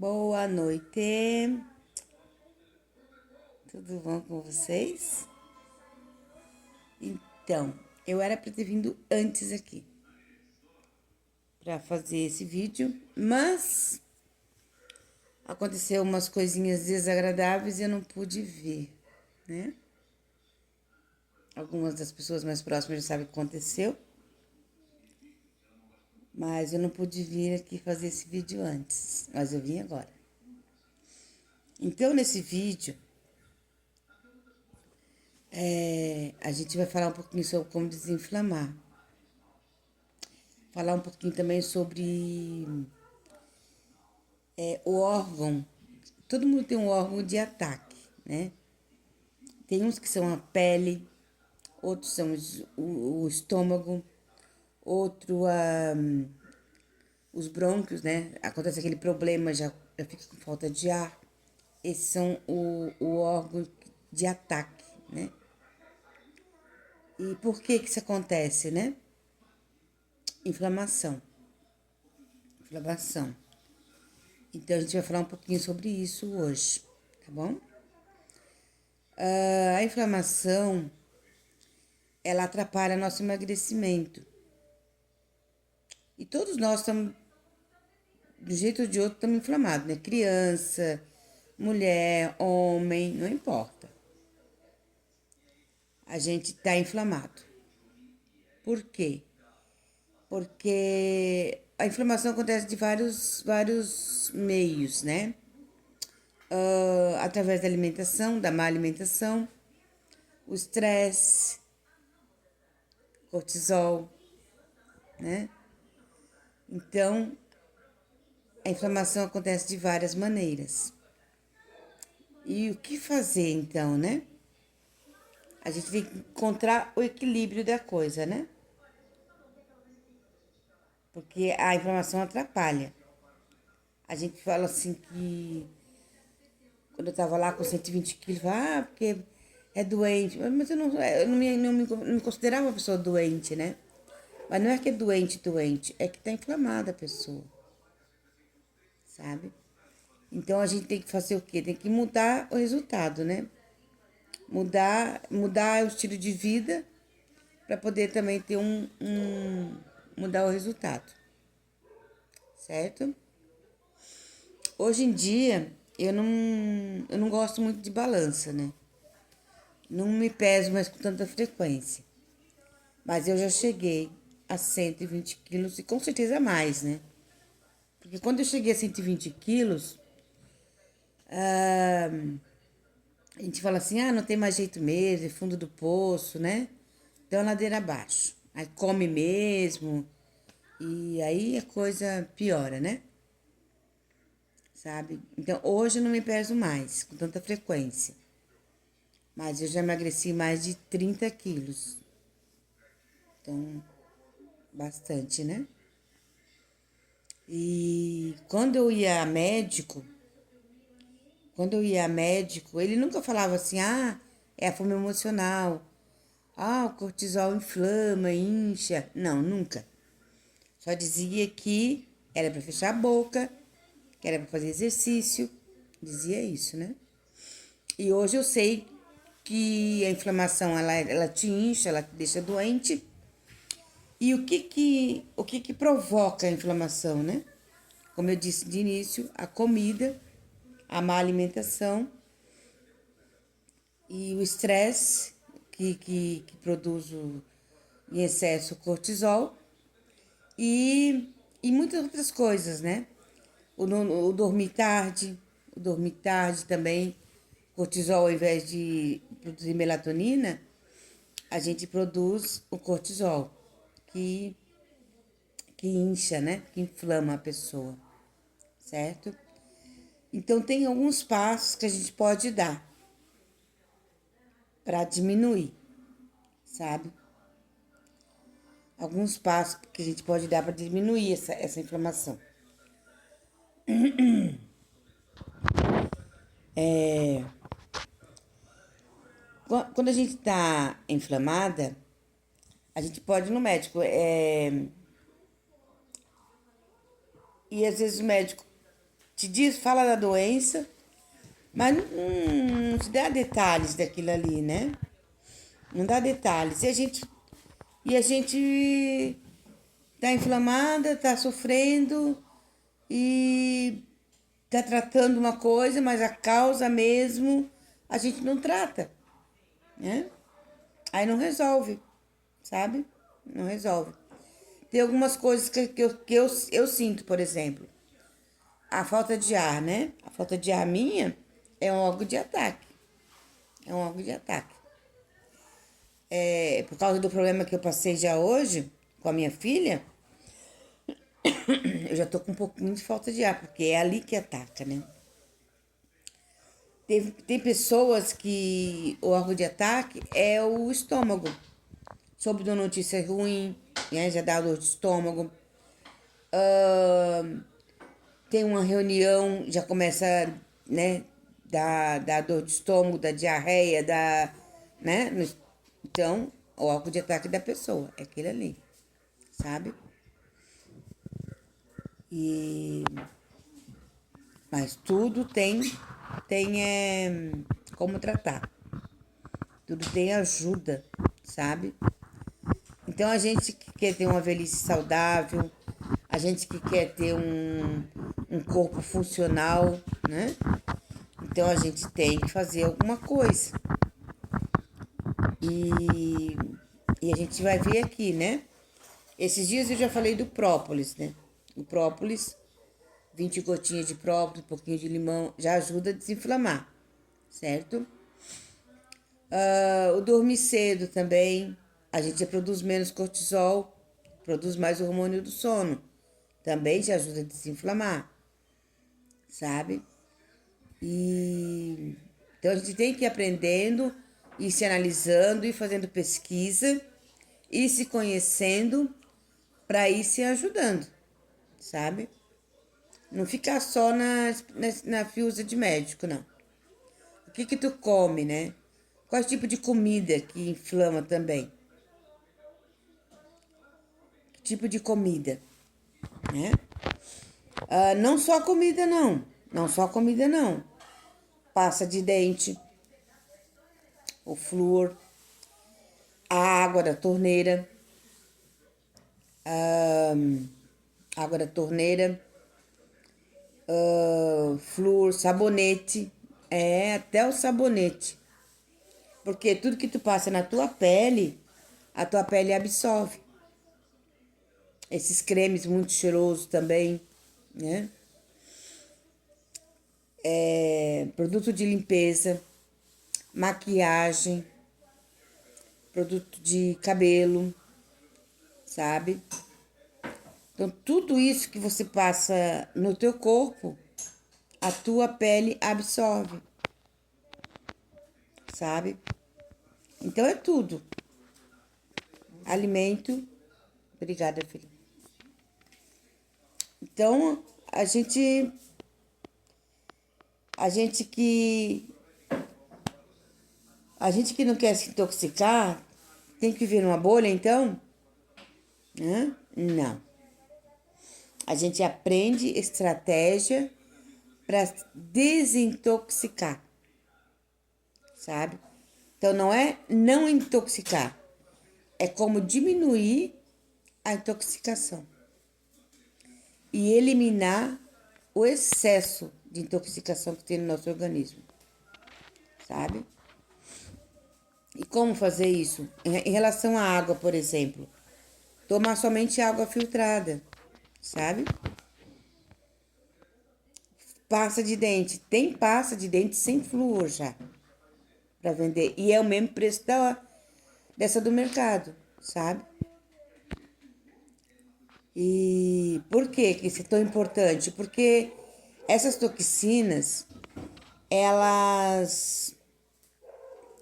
Boa noite, tudo bom com vocês? Então, eu era para ter vindo antes aqui para fazer esse vídeo, mas aconteceu umas coisinhas desagradáveis e eu não pude vir, né? Algumas das pessoas mais próximas já sabem o que aconteceu, mas eu não pude vir aqui fazer esse vídeo antes, mas eu vim agora. Então, nesse vídeo, a gente vai falar um pouquinho sobre como desinflamar. Falar um pouquinho também sobre o órgão. Todo mundo tem um órgão de ataque, né? Tem uns que são a pele, outros são o estômago, outro os brônquios, né? Acontece aquele problema, já fica com falta de ar. Esses são o órgão de ataque, né? E por que isso acontece, né? Inflamação. Inflamação. Então a gente vai falar um pouquinho sobre isso hoje, tá bom? A inflamação, ela atrapalha nosso emagrecimento. E todos nós estamos, de um jeito ou de outro, estamos inflamados, né? Criança, mulher, homem, não importa. A gente está inflamado. Por quê? Porque a inflamação acontece de vários meios, né? Através da alimentação, da má alimentação, o estresse, cortisol, né? Então, a inflamação acontece de várias maneiras. E o que fazer então, né? A gente tem que encontrar o equilíbrio da coisa, né? Porque a inflamação atrapalha. A gente fala assim que quando eu tava lá com 120 quilos, porque é doente. Mas eu não me considerava uma pessoa doente, né? Mas não é que é doente, é que tá inflamada a pessoa, sabe? Então a gente tem que fazer o quê? Tem que mudar o resultado, né? Mudar o estilo de vida para poder também ter mudar o resultado, certo? Hoje em dia eu não gosto muito de balança, né? Não me peso mais com tanta frequência, mas eu já cheguei a 120 quilos e com certeza mais, né? Porque quando eu cheguei a 120 quilos, a gente fala assim, não tem mais jeito mesmo, é fundo do poço, né? Então a ladeira abaixo. Aí come mesmo, e aí a coisa piora, né? Sabe? Então hoje eu não me peso mais com tanta frequência. Mas eu já emagreci mais de 30 quilos. Então, bastante, né? E quando eu ia a médico, ele nunca falava assim, é a fome emocional. O cortisol inflama, incha. Não, nunca. Só dizia que era para fechar a boca, que era para fazer exercício. Dizia isso, né? E hoje eu sei que a inflamação ela te incha, ela te deixa doente. E o que que provoca a inflamação, né? Como eu disse de início, a comida, a má alimentação e o estresse que produz em excesso o cortisol e muitas outras coisas, né? O dormir tarde também, cortisol ao invés de produzir melatonina, a gente produz o cortisol, que, que incha, né? Que inflama a pessoa, certo? Então, tem alguns passos que a gente pode dar para diminuir, sabe? Alguns passos que a gente pode dar para diminuir essa inflamação. Quando a gente tá inflamada, a gente pode ir no médico. E às vezes o médico te diz, fala da doença, mas não te dá detalhes daquilo ali, né? Não dá detalhes. E a gente tá inflamada, tá sofrendo e tá tratando uma coisa, mas a causa mesmo a gente não trata, né? Aí não resolve, sabe? Não resolve. Tem algumas coisas que eu sinto, por exemplo. A falta de ar, né? A falta de ar minha é um órgão de ataque. É um órgão de ataque. Por causa do problema que eu passei já hoje com a minha filha, eu já tô com um pouquinho de falta de ar, porque é ali que ataca, né? Tem pessoas que o órgão de ataque é o estômago. Soube de uma notícia ruim, né? Já dá dor de estômago. Tem uma reunião, já começa, né? Da dor de estômago, da diarreia, né? Então, o órgão de ataque da pessoa, é aquele ali, sabe? E mas tudo tem como tratar. Tudo tem ajuda, sabe? Então a gente que quer ter uma velhice saudável, a gente que quer ter um corpo funcional, né? Então a gente tem que fazer alguma coisa. E, e a gente vai ver aqui, né? Esses dias eu já falei do própolis, né? O própolis, 20 gotinhas de própolis, um pouquinho de limão, já ajuda a desinflamar, certo? O dormir cedo também, a gente já produz menos cortisol, produz mais o hormônio do sono, também já ajuda a desinflamar, sabe? E então a gente tem que ir aprendendo, ir se analisando, ir fazendo pesquisa, ir se conhecendo para ir se ajudando, sabe? Não ficar só na fiusa de médico, não. O que tu come, né? Qual tipo de comida que inflama também? Que tipo de comida, né? Não só comida, não. Não só comida, não. Pasta de dente, o flúor, a água da torneira, água da torneira, flúor, sabonete, até o sabonete. Porque tudo que tu passa na tua pele, a tua pele absorve. Esses cremes muito cheirosos também, né? Produto de limpeza, maquiagem, produto de cabelo, sabe? Então, tudo isso que você passa no teu corpo, a tua pele absorve, sabe? Então, é tudo. Alimento. Obrigada, filha. Então, a gente que a gente que não quer se intoxicar, tem que viver numa bolha, então? Hã? Não. A gente aprende estratégia para desintoxicar, sabe? Então não é não intoxicar, é como diminuir a intoxicação e eliminar o excesso de intoxicação que tem no nosso organismo, sabe? E como fazer isso? Em relação à água, por exemplo, tomar somente água filtrada, sabe? Pasta de dente. Tem pasta de dente sem flúor já para vender. E é o mesmo preço dessa do mercado, sabe? E por que isso é tão importante? Porque essas toxinas, elas,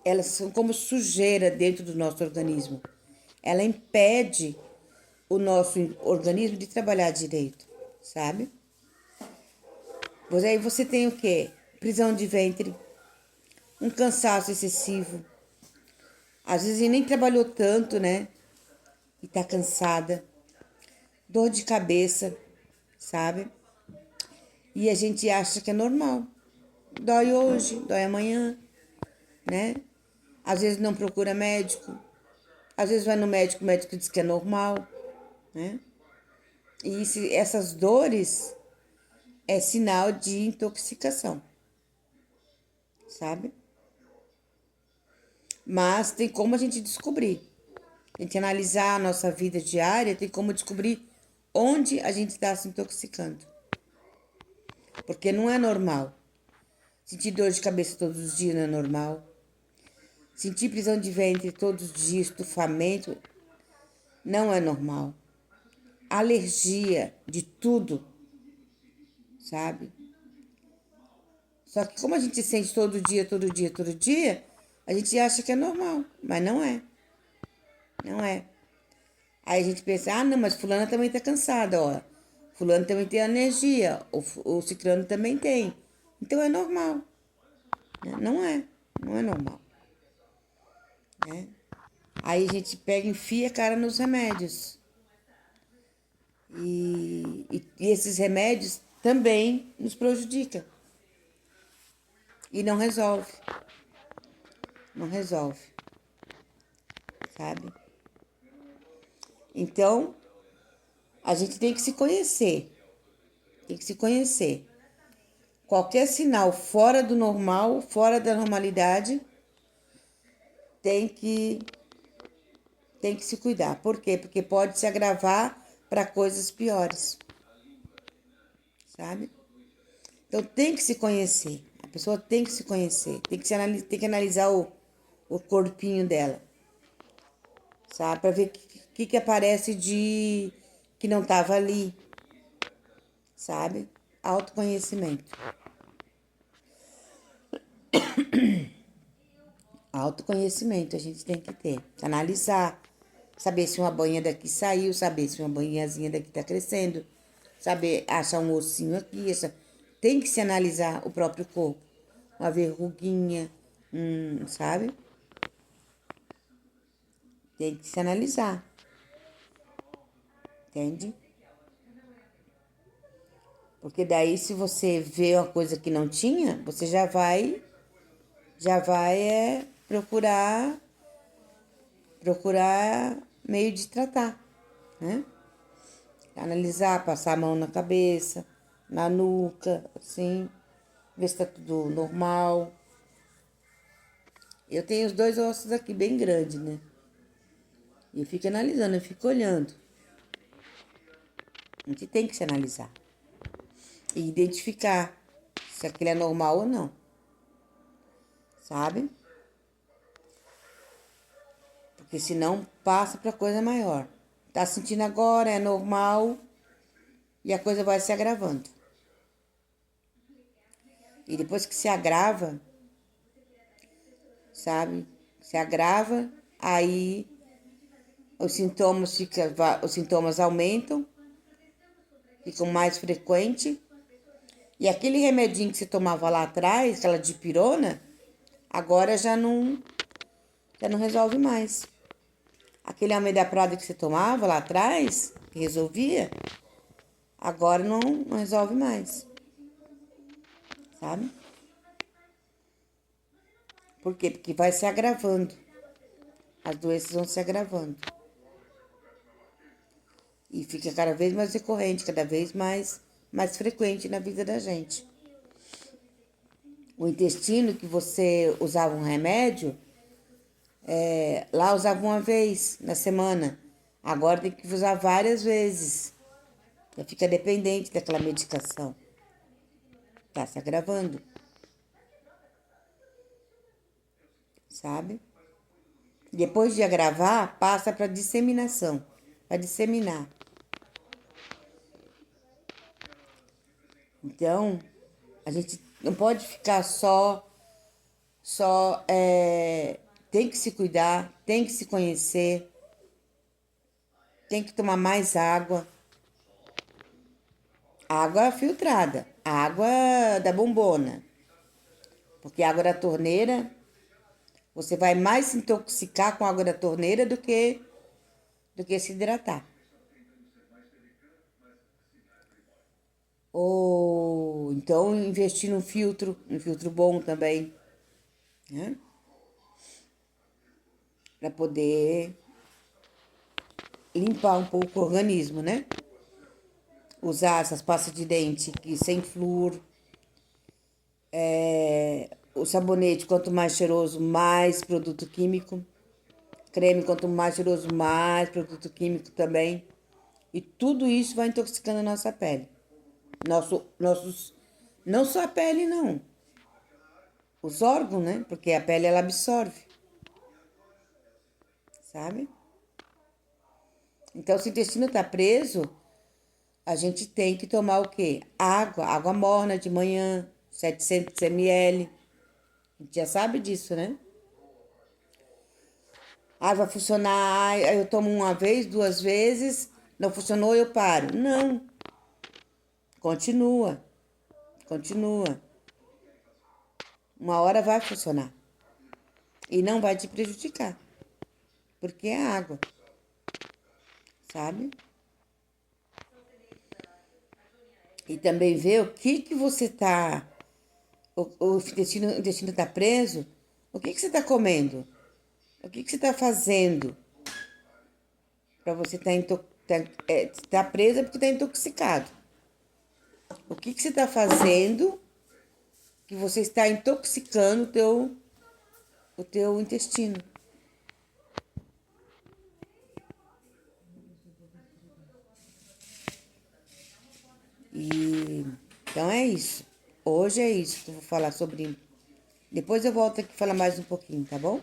elas são como sujeira dentro do nosso organismo. Ela impede o nosso organismo de trabalhar direito, sabe? Pois aí você tem o quê? Prisão de ventre, um cansaço excessivo. Às vezes nem trabalhou tanto, né? E tá cansada. Dor de cabeça, sabe? E a gente acha que é normal. Dói hoje, dói amanhã, né? Às vezes não procura médico. Às vezes vai no médico, o médico diz que é normal, né? E essas dores é sinal de intoxicação, sabe? Mas tem como a gente descobrir. A gente analisar a nossa vida diária, tem como descobrir onde a gente está se intoxicando. Porque não é normal. Sentir dor de cabeça todos os dias não é normal. Sentir prisão de ventre todos os dias, estufamento, não é normal. Alergia de tudo, sabe? Só que como a gente sente todo dia, todo dia, todo dia, a gente acha que é normal, mas não é. Não é. Aí a gente pensa, ah, não, mas fulana também tá cansada, ó. Fulano também tem alergia, o ciclano também tem. Então é normal. Não é, não é normal. Né? Aí a gente pega e enfia a cara nos remédios. E esses remédios também nos prejudicam. E não resolve. Não resolve. Sabe? Então, a gente tem que se conhecer. Tem que se conhecer. Qualquer sinal fora do normal, fora da normalidade, tem que se cuidar. Por quê? Porque pode se agravar para coisas piores. Sabe? Então tem que se conhecer. A pessoa tem que se conhecer. Tem que analisar o corpinho dela. Sabe? Para ver o que aparece de que não estava ali. Sabe? Autoconhecimento. Autoconhecimento a gente tem que ter. Analisar. Saber se uma banha daqui saiu. Saber se uma banhazinha daqui tá crescendo. Saber achar um ossinho aqui. Tem que se analisar o próprio corpo. Uma verruguinha. Sabe? Tem que se analisar. Entende? Porque daí se você vê uma coisa que não tinha, você já vai procurar meio de tratar, né? Analisar, passar a mão na cabeça, na nuca, assim, ver se tá tudo normal. Eu tenho os dois ossos aqui bem grandes, né? E eu fico analisando, eu fico olhando. A gente tem que se analisar. E identificar se aquilo é normal ou não. Sabe? Porque senão passa para coisa maior. Tá sentindo agora, é normal e a coisa vai se agravando. E depois que se agrava, sabe? Se agrava, aí os sintomas aumentam, ficam mais frequentes. E aquele remedinho que você tomava lá atrás, aquela dipirona, agora já não resolve mais. Aquele amidaprado que você tomava lá atrás, que resolvia, agora não resolve mais. Sabe? Por quê? Porque vai se agravando. As doenças vão se agravando. E fica cada vez mais recorrente, cada vez mais frequente na vida da gente. O intestino que você usava um remédio, lá usava uma vez na semana. Agora tem que usar várias vezes. Já fica dependente daquela medicação. Tá se agravando. Sabe? Depois de agravar, passa para disseminação. Para disseminar. Então, a gente não pode ficar tem que se cuidar, tem que se conhecer, tem que tomar mais água. Água filtrada, água da bombona. Porque a água da torneira, você vai mais se intoxicar com a água da torneira do que se hidratar. Então, investir um filtro bom também, né? Para poder limpar um pouco o organismo, né? Usar essas pastas de dente que sem flúor. O sabonete, quanto mais cheiroso, mais produto químico. Creme, quanto mais cheiroso, mais produto químico também. E tudo isso vai intoxicando a nossa pele. Nossos, não só a pele, não. Os órgãos, né? Porque a pele, ela absorve. Sabe? Então, se o intestino tá preso, a gente tem que tomar o quê? Água morna de manhã, 700 ml. A gente já sabe disso, né? Vai funcionar, eu tomo uma vez, duas vezes, não funcionou, eu paro. Não, continua, continua. Uma hora vai funcionar e não vai te prejudicar, porque é água, sabe? E também ver o que você tá, o intestino tá preso, o que você tá comendo, o que você tá fazendo para você tá presa porque tá intoxicado. O que você tá fazendo que você está intoxicando o teu intestino. E então é isso. Hoje é isso que eu vou falar sobre. Depois eu volto aqui falar mais um pouquinho, tá bom?